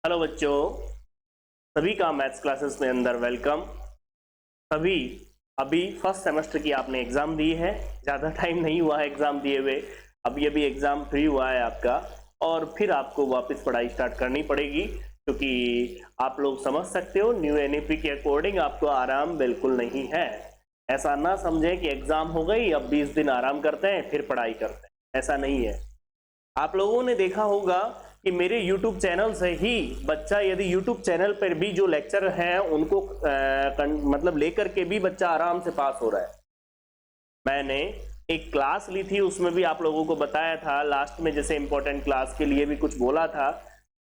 Hello बच्चों, सभी का मैथ्स क्लासेस में अंदर वेलकम। सभी अभी फर्स्ट सेमेस्टर की आपने एग्ज़ाम दी है, ज़्यादा टाइम नहीं हुआ है एग्ज़ाम दिए हुए, अभी अभी एग्ज़ाम फ्री हुआ है आपका और फिर आपको वापस पढ़ाई स्टार्ट करनी पड़ेगी क्योंकि आप लोग समझ सकते हो न्यू एनईपी के अकॉर्डिंग आपको आराम बिल्कुल नहीं है। ऐसा ना समझें कि एग्ज़ाम हो गई अब 20 दिन आराम करते हैं फिर पढ़ाई करते हैं, ऐसा नहीं है। आप लोगों ने देखा होगा कि मेरे YouTube चैनल से ही बच्चा यदि YouTube चैनल पर भी जो लेक्चर हैं उनको मतलब लेकर के भी बच्चा आराम से पास हो रहा है। मैंने एक क्लास ली थी, उसमें भी आप लोगों को बताया था लास्ट में, जैसे इंपॉर्टेंट क्लास के लिए भी कुछ बोला था।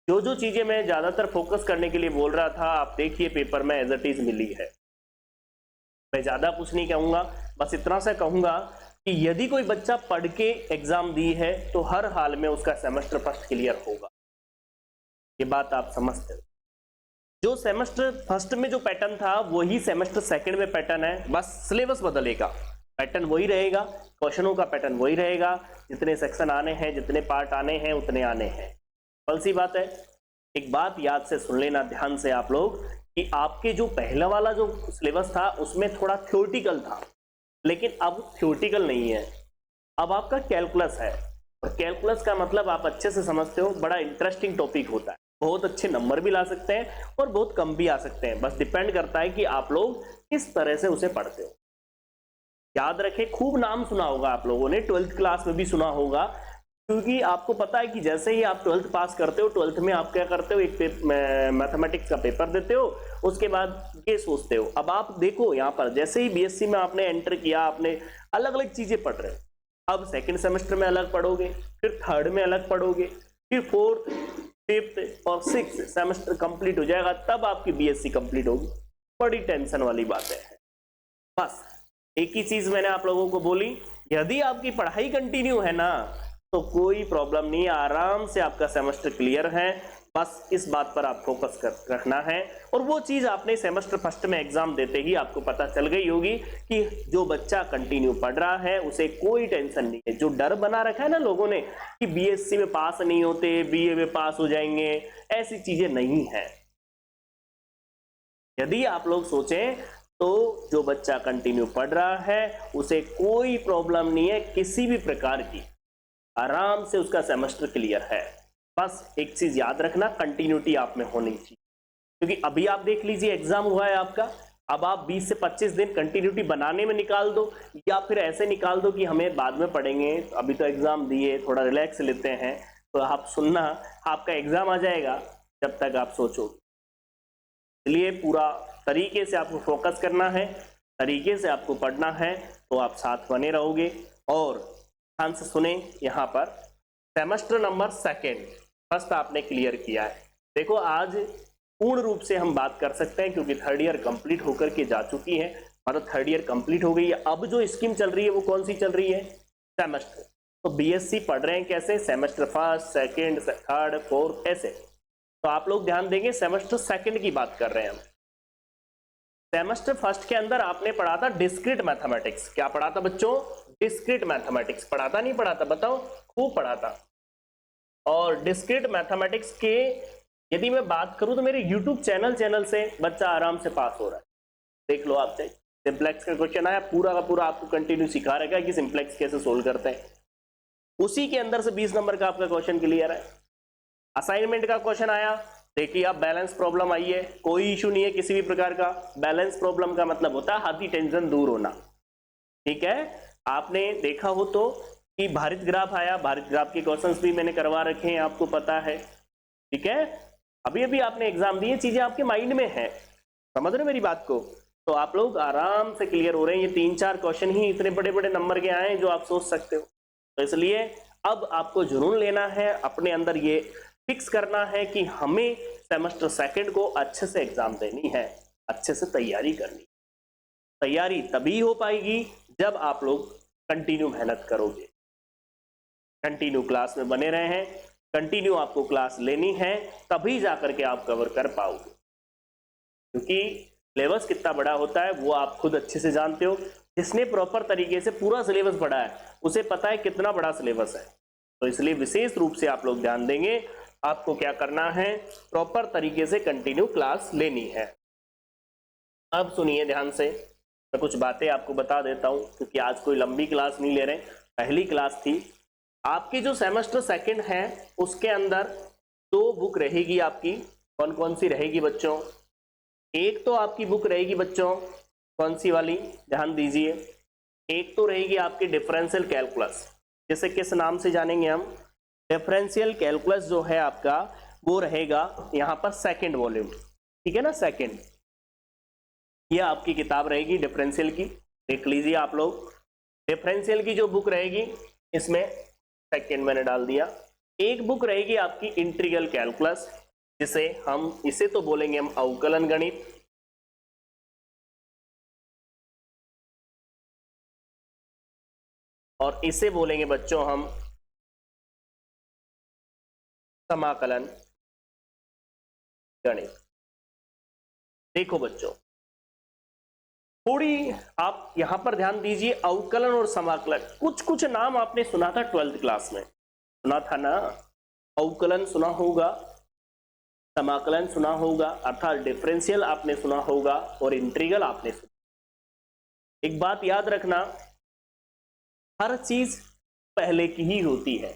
जो जो चीजें मैं ज्यादातर फोकस करने के लिए बोल रहा था आप देखिए पेपर में एज इट इज मिली है। मैं ज्यादा कुछ नहीं कहूंगा, बस इतना सा कहूंगा कि यदि कोई बच्चा पढ़ के एग्जाम दी है तो हर हाल में उसका सेमेस्टर फर्स्ट क्लियर होगा। ये बात आप समझते हो। जो सेमेस्टर फर्स्ट में जो पैटर्न था वही सेमेस्टर सेकंड में पैटर्न है, बस सिलेबस बदलेगा, पैटर्न वही रहेगा, क्वेश्चनों का पैटर्न वही रहेगा, जितने सेक्शन आने हैं जितने पार्ट आने हैं उतने आने हैं। कौन सी बात है, एक बात याद से सुन लेना ध्यान से आप लोग कि आपके जो पहला वाला जो सिलेबस था उसमें थोड़ा थ्योरेटिकल था, लेकिन अब थ्योरेटिकल नहीं है, अब आपका कैलकुलस है। और कैलकुलस का मतलब आप अच्छे से समझते हो, बड़ा इंटरेस्टिंग टॉपिक होता है, बहुत अच्छे नंबर भी ला सकते हैं और बहुत कम भी आ सकते हैं, बस डिपेंड करता है कि आप लोग किस तरह से उसे पढ़ते हो। याद रखें, खूब नाम सुना होगा आप लोगों ने, 12th क्लास में भी सुना होगा, क्योंकि आपको पता है कि जैसे ही आप 12th पास करते हो, 12th में आप क्या करते हो, एक मैथमेटिक्स का पेपर देते हो, उसके बाद ये सोचते हो। अब आप देखो यहाँ पर जैसे ही बीएससी में आपने एंटर किया, आपने अलग अलग चीजें पढ़ रहे हो। अब सेकंड सेमेस्टर में अलग पढ़ोगे, फिर थर्ड में अलग पढ़ोगे, फिर फोर्थ, फिफ्थ और सिक्स्थ सेमेस्टर कंप्लीट हो जाएगा, तब आपकी बीएससी कंप्लीट होगी। बड़ी टेंशन वाली बात है। बस एक ही चीज मैंने आप लोगों को बोली, यदि आपकी पढ़ाई कंटिन्यू है ना तो कोई प्रॉब्लम नहीं है, आराम से आपका सेमेस्टर क्लियर है। बस इस बात पर आप फोकस कर रखना है। और वो चीज आपने सेमेस्टर फर्स्ट में एग्जाम देते ही आपको पता चल गई होगी कि जो बच्चा कंटिन्यू पढ़ रहा है उसे कोई टेंशन नहीं है। जो डर बना रखा है ना लोगों ने कि बीएससी में पास नहीं होते, बीए में पास हो जाएंगे, ऐसी चीजें नहीं है। यदि आप लोग सोचें तो जो बच्चा कंटिन्यू पढ़ रहा है उसे कोई प्रॉब्लम नहीं है किसी भी प्रकार की, आराम से उसका सेमेस्टर क्लियर है। बस एक चीज याद रखना, कंटिन्यूटी आप में होनी चाहिए, क्योंकि अभी आप देख लीजिए एग्जाम हुआ है आपका, अब आप 20 से 25 दिन कंटिन्यूटी बनाने में निकाल दो, या फिर ऐसे निकाल दो कि हमें बाद में पढ़ेंगे, अभी तो एग्जाम दिए, थोड़ा रिलैक्स लेते हैं, तो आप सुनना, आपका एग्जाम आ जाएगा जब तक आप सोचोगे। इसलिए पूरा तरीके से आपको फोकस करना है, तरीके से आपको पढ़ना है, तो आप साथ बने रहोगे। और ध्यान से सुने, यहाँ पर सेमेस्टर नंबर सेकंड, फर्स्ट आपने क्लियर किया है। देखो आज पूर्ण रूप से हम बात कर सकते हैं क्योंकि थर्ड ईयर कंप्लीट होकर के जा चुकी है, मतलब थर्ड ईयर कंप्लीट हो गई है। अब जो स्कीम चल रही है वो कौन सी चल रही है, सेमेस्टर। तो बीएससी पढ़ रहे हैं कैसे, semester first, second, third, fourth, ऐसे। तो आप लोग ध्यान देंगे, सेमेस्टर सेकंड की बात कर रहे हैं हम। सेमेस्टर फर्स्ट के अंदर आपने पढ़ा था डिस्क्रीट मैथमेटिक्स। क्या पढ़ा था बच्चों, डिस्क्रीट मैथमेटिक्स पढ़ा था, नहीं पढ़ा था, बताओ, खूब पढ़ा था। और डिस्क्रीट मैथमेटिक्स के यदि मैं बात करूं तो मेरे YouTube चैनल से बच्चा आराम से पास हो रहा है। देख लो आप, सिंप्लेक्स का क्वेश्चन आया, पूरा का पूरा आपको कंटिन्यू सिखा रहेगा कि सिंप्लेक्स कैसे सोल्व करते हैं, उसी के अंदर से 20 नंबर का आपका क्वेश्चन क्लियर है। असाइनमेंट का क्वेश्चन आया, देखिए आप बैलेंस प्रॉब्लम आई है, कोई इशू नहीं है किसी भी प्रकार का। बैलेंस प्रॉब्लम का मतलब होता है हाथी टेंशन दूर होना, ठीक है। आपने देखा हो तो कि भारित ग्राफ आया, भारित ग्राफ के क्वेश्चंस भी मैंने करवा रखे हैं, आपको पता है, ठीक है। अभी अभी आपने एग्जाम दिए, चीजें आपके माइंड में है, समझ रहे मेरी बात को, तो आप लोग आराम से क्लियर हो रहे हैं। ये 3-4 क्वेश्चन ही इतने बड़े बड़े नंबर के आए हैं जो आप सोच सकते हो। तो इसलिए अब आपको जुनून लेना है, अपने अंदर ये फिक्स करना है कि हमें सेमेस्टर सेकंड को अच्छे से एग्जाम देनी है, अच्छे से तैयारी करनी। तैयारी तभी हो पाएगी जब आप लोग कंटिन्यू मेहनत करोगे, कंटिन्यू क्लास में बने रहे हैं, कंटिन्यू आपको क्लास लेनी है, तभी जाकर के आप कवर कर पाओगे। क्योंकि सिलेबस कितना बड़ा होता है वो आप खुद अच्छे से जानते हो, जिसने प्रॉपर तरीके से पूरा सिलेबस पढ़ा है उसे पता है कितना बड़ा सिलेबस है। तो इसलिए विशेष रूप से आप लोग ध्यान देंगे आपको क्या करना है, प्रॉपर तरीके से कंटिन्यू क्लास लेनी है। अब सुनिए ध्यान से, मैं कुछ बातें आपको बता देता हूं, क्योंकि आज कोई लंबी क्लास नहीं ले रहे, पहली क्लास थी। आपकी जो सेमेस्टर सेकंड है उसके अंदर 2 बुक रहेगी आपकी। कौन कौन सी रहेगी बच्चों? एक तो आपकी बुक रहेगी बच्चों, कौन सी वाली, ध्यान दीजिए। एक तो रहेगी आपकी डिफरेंशियल कैलकुलस, जैसे किस नाम से जानेंगे हम, डिफरेंशियल कैलकुलस जो है आपका वो रहेगा यहाँ पर सेकंड वॉल्यूम, ठीक है ना, सेकंड। ये आपकी किताब रहेगी डिफरेंशियल की, देख लीजिए आप लोग। डिफरेंशियल की जो बुक रहेगी इसमें सेकंड मैंने डाल दिया। एक बुक रहेगी आपकी इंटीग्रल कैलकुलस, जिसे हम, इसे तो बोलेंगे हम अवकलन गणित, और इसे बोलेंगे बच्चों हम समाकलन गणित। देखो बच्चों, थोड़ी आप यहां पर ध्यान दीजिए, अवकलन और समाकलन, कुछ कुछ नाम आपने सुना था 12th क्लास में, सुना था ना? अवकलन सुना होगा, समाकलन सुना होगा, अर्थात डिफरेंशियल आपने सुना होगा, और इंटीग्रल आपने सुना। एक बात याद रखना, हर चीज पहले की ही होती है,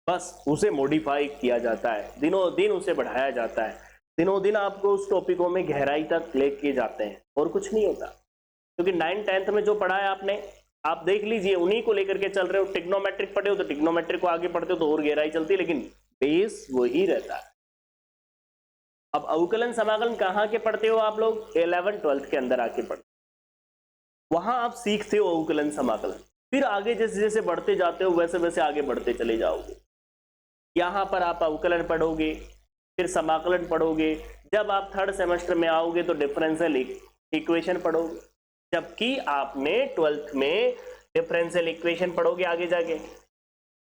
बस उसे मॉडिफाई किया जाता है, दिनों दिन उसे बढ़ाया जाता है, दिनों दिन आपको उस टॉपिकों में गहराई तक लेके जाते हैं, और कुछ नहीं होता। क्योंकि 9th 10th में जो पढ़ा है आपने, आप देख लीजिए, उन्हीं को लेकर के चल रहे हो। टिग्नोमेट्रिक पढ़े हो तो टिग्नोमेट्रिक को आगे पढ़ते हो तो और गहराई चलती है, लेकिन बेस वही रहता है। अब अवकलन समाकलन कहाँ के पढ़ते हो आप लोग? 11th 12th के अंदर आके पढ़ते, वहां आप सीखते हो अवकलन समाकलन, फिर आगे जैसे जैसे बढ़ते जाते हो वैसे वैसे आगे बढ़ते चले जाओगे। यहां पर आप अवकलन पढ़ोगे, फिर समाकलन पढ़ोगे, जब आप 3rd सेमेस्टर में आओगे तो डिफरेंशियल इक्वेशन पढ़ोगे, जबकि आपने 12th में डिफरेंशियल इक्वेशन पढ़ोगे आगे जाके।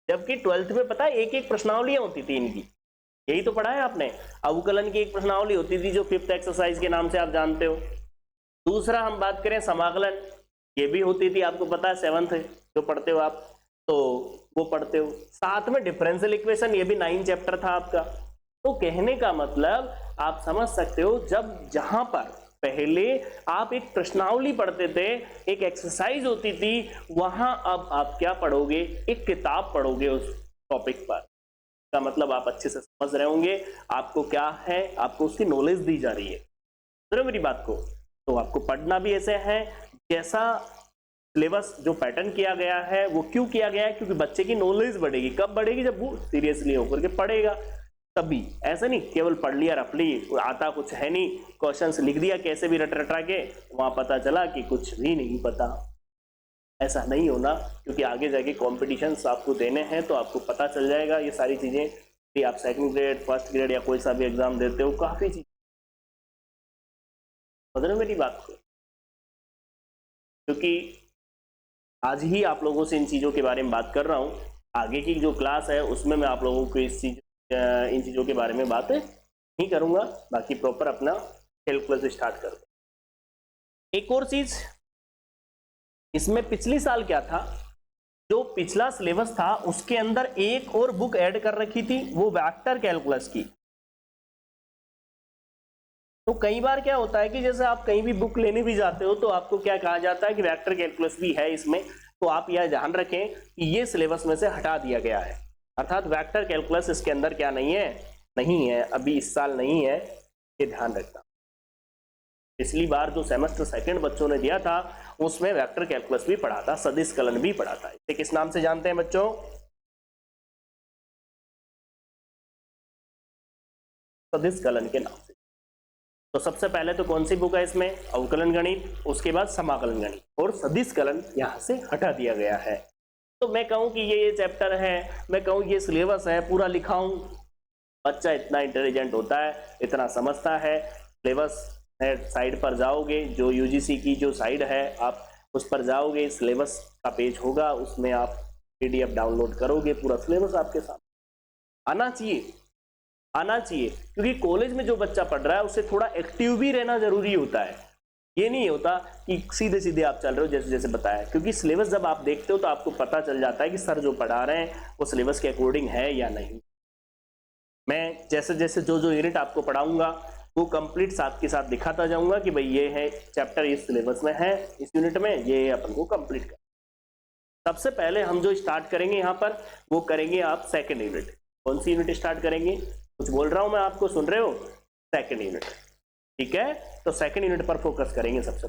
जबकि 12th में पता है एक एक प्रश्नावलियां होती थी इनकी, यही तो पढ़ा है आपने। अवकलन की एक प्रश्नावली होती थी जो 5th एक्सरसाइज के नाम से आप जानते हो। दूसरा हम बात करें समाकलन, ये भी होती थी, आपको पता है 7th जो पढ़ते हो आप, तो वो पढ़ते हो। साथ में डिफरेंशियल इक्वेशन, ये भी 9 चैप्टर था आपका। तो कहने का मतलब आप समझ सकते हो, जब जहां पर पहले आप एक प्रश्नावली पढ़ते थे, एक एक्सरसाइज होती थी, वहां अब आप क्या पढ़ोगे? एक किताब पढ़ोगे उस टॉपिक पर। का मतलब आप अच्छे से समझ रहे होंगे, आपको क्या है, आपको उसकी नॉलेज दी जा रही है। सुनो मेरी बात को, तो आपको पढ़ना भी ऐसे है जैसा सिलेबस जो पैटर्न किया गया है। वो क्यों किया गया है? क्योंकि बच्चे की नॉलेज बढ़ेगी। कब बढ़ेगी? जब वो सीरियसली होकर के पढ़ेगा तभी। ऐसा नहीं केवल पढ़ लिया रफली, आता कुछ है नहीं, क्वेश्चंस लिख दिया कैसे भी रट रटा के, वहां पता चला कि कुछ भी नहीं पता। ऐसा नहीं होना, क्योंकि आगे जाके कॉम्पिटिशन्स आपको देने हैं तो आपको पता चल जाएगा ये सारी चीजें। कि आप 2nd ग्रेड 1st ग्रेड या कोई सा भी एग्जाम देते हो, काफी चीज समझ रहे हो मेरी बात को। क्योंकि आज ही आप लोगों से इन चीजों के बारे में बात कर रहा हूं, आगे की जो क्लास है उसमें मैं आप लोगों को इन चीजों के बारे में बात नहीं करूंगा। बाकी प्रॉपर अपना कैलकुलस स्टार्ट कर दो। एक और चीज इसमें, पिछले साल क्या था, जो पिछला सिलेबस था उसके अंदर एक और बुक ऐड कर रखी थी, वो वेक्टर कैलकुलस की। तो कई बार क्या होता है कि जैसे आप कहीं भी बुक लेने भी जाते हो तो आपको क्या कहा जाता है कि वेक्टर कैलकुलस भी है इसमें, तो आप यह ध्यान रखें कि ये सिलेबस में से हटा दिया गया है। अर्थात वेक्टर कैलकुलस इसके अंदर क्या नहीं है, अभी इस साल नहीं है, ये ध्यान रखना। पिछली बार जो सेमेस्टर सेकंड बच्चों ने दिया था उसमें वेक्टर कैलकुलस भी पढ़ा था, सदिश कलन भी पढ़ा था। इसे किस नाम से जानते हैं बच्चों? सदिश कलन के नाम से। तो सबसे पहले तो कौन सी बुक है इसमें? अवकलन गणित, उसके बाद समाकलन गणित, और सदिश कलन यहां से हटा दिया गया है। तो मैं कहूं कि ये चैप्टर है, मैं कहूं ये सिलेबस है, पूरा लिखाऊं, बच्चा इतना इंटेलिजेंट होता है, इतना समझता है, सिलेबस साइड पर जाओगे, जो यूजीसी की जो साइड है आप उस पर जाओगे, सिलेबस का पेज होगा, उसमें आप पीडीएफ डाउनलोड करोगे, पूरा सिलेबस आपके साथ आना चाहिए। क्योंकि कॉलेज में जो बच्चा पढ़ रहा है उसे थोड़ा एक्टिव भी रहना जरूरी होता है। ये नहीं होता कि सीधे सीधे आप चल रहे हो जैसे जैसे बताया, क्योंकि सिलेबस जब आप देखते हो तो आपको पता चल जाता है कि सर जो पढ़ा रहे हैं वो सिलेबस के अकॉर्डिंग है या नहीं। मैं जैसे जैसे जो जो यूनिट आपको पढ़ाऊंगा वो कंप्लीट साथ के साथ दिखाता जाऊंगा कि भाई ये है चैप्टर इस सिलेबस में है, इस यूनिट में ये अपन को कंप्लीट कर। सबसे पहले हम जो स्टार्ट करेंगे यहाँ पर वो करेंगे आप सेकंड यूनिट। कौन सी यूनिट स्टार्ट करेंगे? कुछ बोल रहा हूं मैं आपको, सुन रहे हो? सेकंड यूनिट, ठीक है। तो सेकंड यूनिट पर फोकस करेंगे सबसे।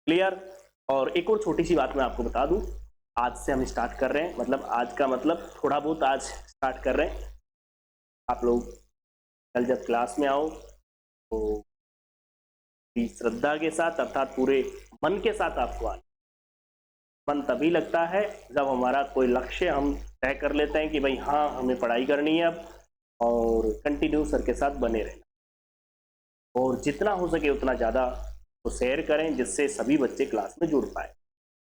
क्लियर? और एक और छोटी सी बात मैं आपको बता दूं, आज से हम स्टार्ट कर रहे हैं, मतलब आज का मतलब थोड़ा बहुत आज स्टार्ट कर रहे हैं। आप लोग कल जब क्लास में आओ तो श्रद्धा के साथ अर्थात पूरे मन के साथ आपको आना। मन तभी लगता है जब हमारा कोई लक्ष्य हम तय कर लेते हैं कि भाई हाँ हमें पढ़ाई करनी है अब, और कंटिन्यू सर के साथ बने रहना, और जितना हो सके उतना ज़्यादा तो शेयर करें जिससे सभी बच्चे क्लास में जुड़ पाए।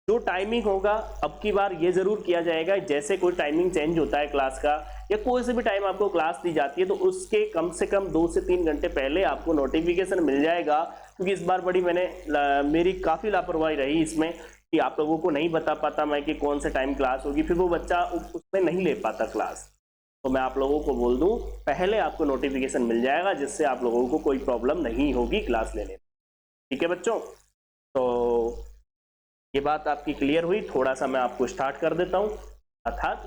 जो टाइमिंग होगा अब की बार ये जरूर किया जाएगा, जैसे कोई टाइमिंग चेंज होता है क्लास का या कोई से भी टाइम आपको क्लास दी जाती है तो उसके कम से कम 2 से 3 घंटे पहले आपको नोटिफिकेशन मिल जाएगा। क्योंकि इस बार मेरी काफ़ी लापरवाही रही इसमें कि आप लोगों को नहीं बता पाता मैं कि कौन से टाइम क्लास होगी, फिर वो बच्चा उसमें नहीं ले पाता क्लास। तो मैं आप लोगों को बोल दूं पहले आपको नोटिफिकेशन मिल जाएगा जिससे आप लोगों को कोई प्रॉब्लम नहीं होगी क्लास लेने में। ठीक है बच्चों, तो ये बात आपकी क्लियर हुई। थोड़ा सा मैं आपको स्टार्ट कर देता हूं, अर्थात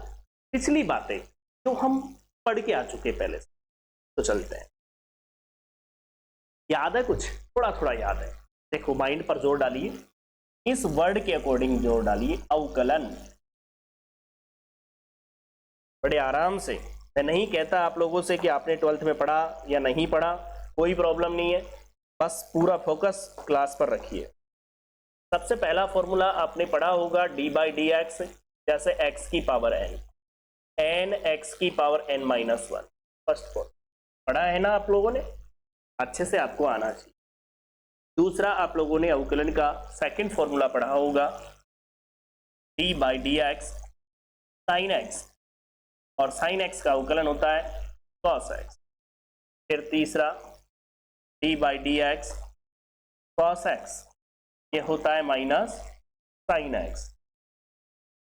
पिछली बातें जो हम पढ़ के आ चुके पहले से, तो चलते हैं। याद है कुछ? थोड़ा थोड़ा याद है। देखो माइंड पर जोर डालिए, इस वर्ड के अकॉर्डिंग जोर डालिए, अवकलन। बड़े आराम से, मैं नहीं कहता आप लोगों से कि आपने 12th में पढ़ा या नहीं पढ़ा, कोई प्रॉब्लम नहीं है, बस पूरा फोकस क्लास पर रखिए। सबसे पहला फॉर्मूला आपने पढ़ा होगा d/dx, जैसे x की पावर n x की पावर n-1, फर्स्ट फॉर्म पढ़ा है ना आप लोगों ने, अच्छे से आपको आना चाहिए। दूसरा आप लोगों ने अवकलन का सेकंड फॉर्मूला पढ़ा होगा d/dx sin x, और sin x का अवकलन होता है cos x। फिर तीसरा d/dx cos x, ये होता है minus sin x।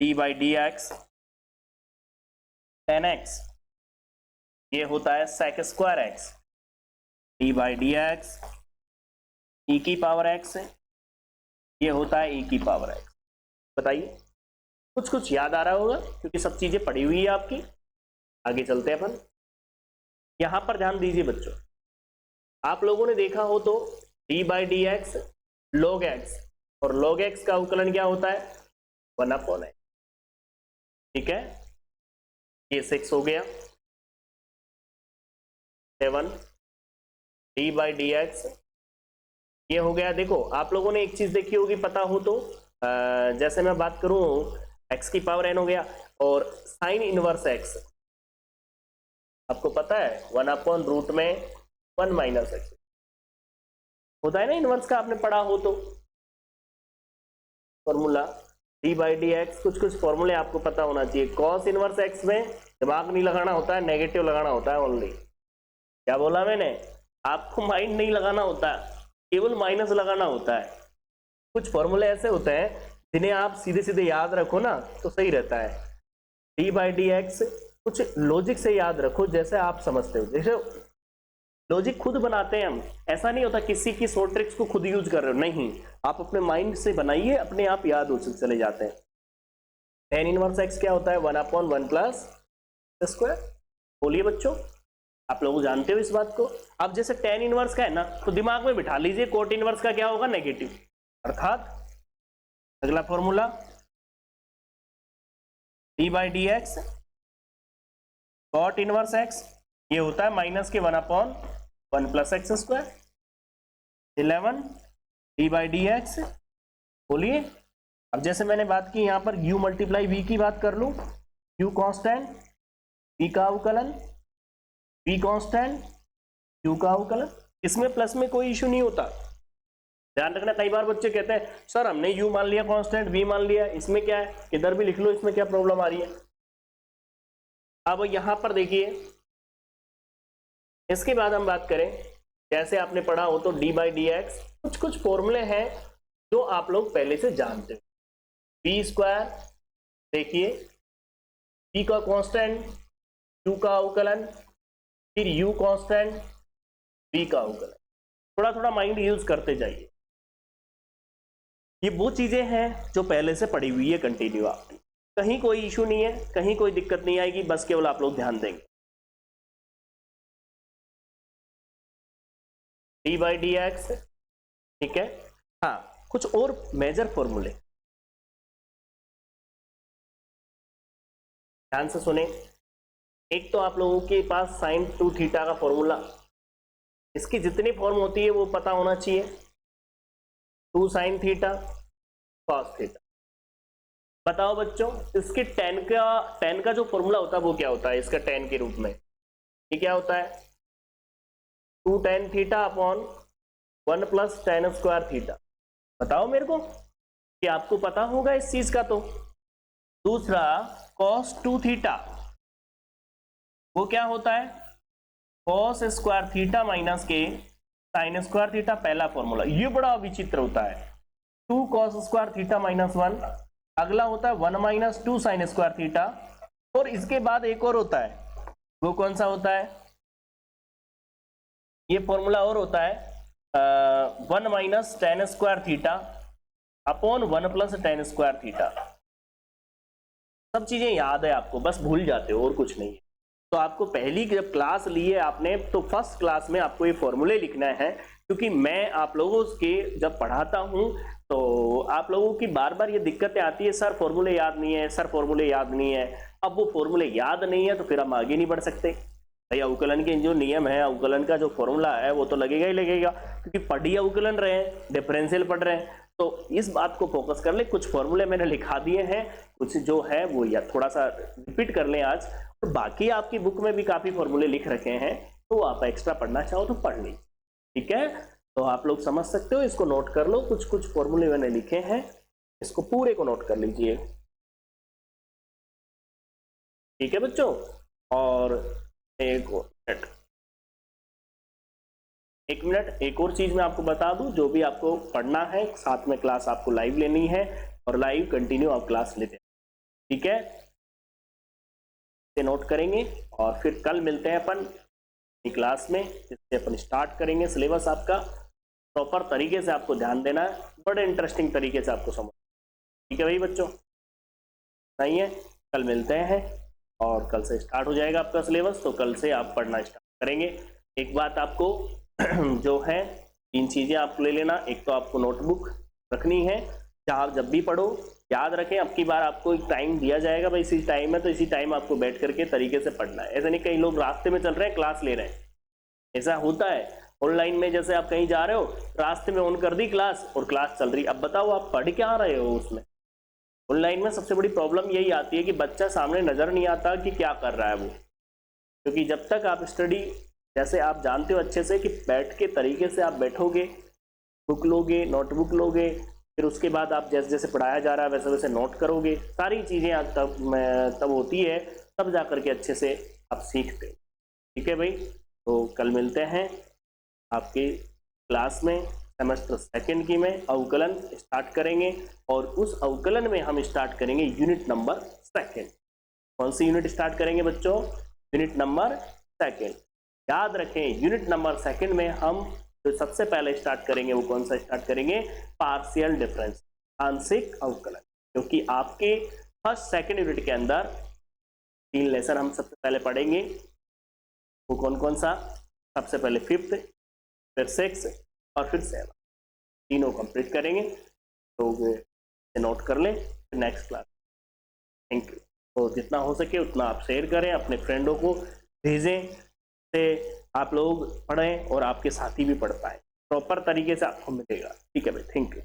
d/dx tan x, ये होता है sec square x। d/dx e की पावर x, ये होता है e की पावर x। बताइए, कुछ कुछ याद आ रहा होगा क्योंकि सब चीजें पढ़ी हुई है आपकी। आगे चलते हैं अपन। यहां पर ध्यान दीजिए बच्चों, आप लोगों ने देखा हो तो d/dx log x, और log x का अवकलन क्या होता है? 1/x। ठीक है, ये 6 हो गया। 7 d/dx, ये हो गया। देखो आप लोगों ने एक चीज देखी होगी, पता हो तो, जैसे मैं बात करूं x की पावर n हो गया, और साइन इनवर्स x आपको पता है 1/रूट में 1 - x होता है ना इनवर्स का, आपने पढ़ा हो तो फॉर्मूला d/dx। कुछ कुछ फॉर्मूले आपको पता होना चाहिए। cos इनवर्स x में दिमाग नहीं लगाना होता है, नेगेटिव लगाना होता है ओनली। क्या बोला मैंने? आपको माइंड नहीं लगाना होता, केवल माइनस लगाना होता है। कुछ फॉर्मूले ऐसे होते हैं जिन्हें आप सीधे सीधे याद रखो ना तो सही रहता है। d/dx कुछ लॉजिक से याद रखो, जैसे आप समझते हो, जैसे लॉजिक खुद बनाते हैं हम, ऐसा नहीं होता किसी की शॉर्ट ट्रिक्स को खुद यूज कर रहे हो, नहीं, आप अपने माइंड से बनाइए, अपने आप याद हो चले जाते हैं। tan इनवर्स x क्या होता है? 1/1 प्लस स्क्वायर। बोलिए बच्चों, आप लोग जानते हो इस बात को। अब जैसे tan इनवर्स का है ना, तो दिमाग में बिठा लीजिए कोट इनवर्स का क्या होगा? नेगेटिव। अर्थात अगला formula d/dx cot inverse x, ये होता है माइनस के 1/1 प्लस एक्स स्क्वायर। 11 d/dx, बोलिए। अब जैसे मैंने बात की यहां पर u मल्टीप्लाई v की बात कर लूं, u कांस्टेंट, v का अवकलन, v कांस्टेंट, q का अवकलन, इसमें प्लस में कोई इश्यू नहीं होता। ध्यान रखना, कई बार बच्चे कहते हैं सर हमने u मान लिया कांस्टेंट, v मान लिया, इसमें क्या है? इधर भी लिख लो, इसमें क्या प्रॉब्लम आ रही है? अब यहां पर देखिए, इसके बाद हम बात करें, जैसे आपने पढ़ा हो तो d/dx कुछ कुछ फॉर्मूले हैं जो आप लोग पहले से जानते हो। v स्क्वायर, देखिए v का कांस्टेंट, u का अवकलन, फिर u कांस्टेंट, v का अवकलन। थोड़ा थोड़ा माइंड यूज करते जाइए। ये वो चीजें हैं जो पहले से पड़ी हुई है कंटिन्यू आपकी, कहीं कोई इशू नहीं है, कहीं कोई दिक्कत नहीं आएगी, बस केवल आप लोग ध्यान देंगे। डी बाई डी एक्स, ठीक है। हाँ, कुछ और मेजर फॉर्मूले ध्यान से सुने। एक तो आप लोगों के पास साइन 2 थीटा का फॉर्मूला, इसकी जितनी फॉर्म होती है वो पता होना चाहिए। 2 साइन थीटा कॉस थीटा। बताओ बच्चों, इसके टेन का जो फॉर्मूला होता है वो क्या होता है इसका टेन के रूप में? ये क्या होता है? 2 tan theta upon 1 plus tan square theta. बताओ मेरे को कि आपको पता होगा इस चीज का। तो दूसरा cos 2 थीटा, वो क्या होता है? cos स्क्वायर थीटा माइनस के sin स्क्वायर थीटा, पहला फॉर्मूला। ये बड़ा विचित्र होता है, 2 cos स्क्वायर थीटा माइनस 1, अगला होता है 1 माइनस 2 sin स्क्वायर थीटा, और इसके बाद एक और होता है, वो कौन सा होता है? ये फॉर्मूला और होता है 1 minus tan square theta upon 1 plus tan square theta. सब चीजें याद है आपको, बस भूल जाते हो और कुछ नहीं है। तो आपको पहली जब क्लास ली है आपने, तो फर्स्ट क्लास में आपको ये फॉर्मूले लिखना है, क्योंकि मैं आप लोगों के जब पढ़ाता हूं तो आप लोगों की बार बार ये दिक्कतें आती है, सर फॉर्मूले याद नहीं है, सर फॉर्मूले याद नहीं है। अब वो फॉर्मूले याद नहीं है तो फिर हम आगे नहीं बढ़ सकते। भाई अवकलन के जो नियम है, अवकलन का जो फॉर्मूला है वो तो लगेगा ही लगेगा, क्योंकि पढ़ी अवकलन रहे हैं, डिफरेंशियल पढ़ रहे हैं। तो इस बात को फोकस कर ले। कुछ फॉर्मूले मैंने लिखा दिए हैं, कुछ जो है वो या थोड़ा सा रिपीट कर लें आज, और बाकी आपकी बुक में भी काफी फॉर्मूले लिख रखे हैं, तो आप एक्स्ट्रा पढ़ना चाहो तो पढ़ लीजिए, ठीक है। तो आप लोग समझ सकते हो, इसको नोट कर लो। कुछ कुछ फॉर्मूले मैंने लिखे हैं, इसको पूरे को नोट कर लीजिए, ठीक है बच्चों। और एक मिनट एक और चीज मैं आपको बता दूं, जो भी आपको पढ़ना है साथ में क्लास आपको लाइव लेनी है, और लाइव कंटिन्यू आप क्लास लेते हैं, ठीक है। नोट करेंगे और फिर कल मिलते हैं अपन क्लास में, जिससे अपन स्टार्ट करेंगे सिलेबस आपका प्रॉपर तरीके से। आपको ध्यान देना है, बड़े इंटरेस्टिंग तरीके से आपको समझ, ठीक है भाई बच्चों। नहीं है, कल मिलते हैं और कल से स्टार्ट हो जाएगा आपका सिलेबस, तो कल से आप पढ़ना स्टार्ट करेंगे। एक बात आपको जो है, 3 चीजें आपको ले लेना। एक तो आपको नोटबुक रखनी है, जहाँ जब भी पढ़ो याद रखें। अब की बार आपको एक टाइम दिया जाएगा, भाई इसी टाइम है, तो इसी टाइम आपको बैठ करके तरीके से पढ़ना है। ऐसा नहीं कई लोग रास्ते में चल रहे हैं क्लास ले रहे हैं, ऐसा होता है ऑनलाइन में। जैसे आप कहीं जा रहे हो, रास्ते में ऑन कर दी क्लास और क्लास चल रही, अब बताओ आप पढ़ क्या रहे हो उसमें। ऑनलाइन में सबसे बड़ी प्रॉब्लम यही आती है कि बच्चा सामने नजर नहीं आता कि क्या कर रहा है वो, क्योंकि जब तक आप स्टडी, जैसे आप जानते हो अच्छे से कि बैठ के तरीके से आप बैठोगे, बुक लोगे, नोटबुक लोगे, फिर उसके बाद आप जैसे जैसे पढ़ाया जा रहा है वैसे वैसे नोट करोगे, सारी चीज़ें तब होती है, तब जा करके अच्छे से आप सीखते हो, ठीक है भाई। तो कल मिलते हैं आपकी क्लास में, सेमेस्टर 2 की में अवकलन स्टार्ट करेंगे, और उस अवकलन में हम स्टार्ट करेंगे यूनिट नंबर 2। कौन सी यूनिट स्टार्ट करेंगे बच्चों? Unit number 2। याद रखें, यूनिट नंबर 2 में हम जो सबसे पहले स्टार्ट करेंगे वो कौन सा स्टार्ट करेंगे? पार्शियल डिफरेंस, आंशिक अवकलन। क्योंकि आपके फर्स्ट सेकंड यूनिट के अंदर 3 लेसन हम सबसे पहले पढ़ेंगे। वो कौन कौन सा? सबसे पहले 5th, फिर 6th और फिर 7th, तीनों कंप्लीट करेंगे। तो नोट कर लें, नेक्स्ट क्लास। Thank you. तो जितना हो सके उतना आप शेयर करें, अपने फ्रेंडों को भेजें, से आप लोग पढ़ें और आपके साथी भी पढ़ पाए, प्रॉपर तरीके से आपको मिलेगा, ठीक है भाई। Thank you.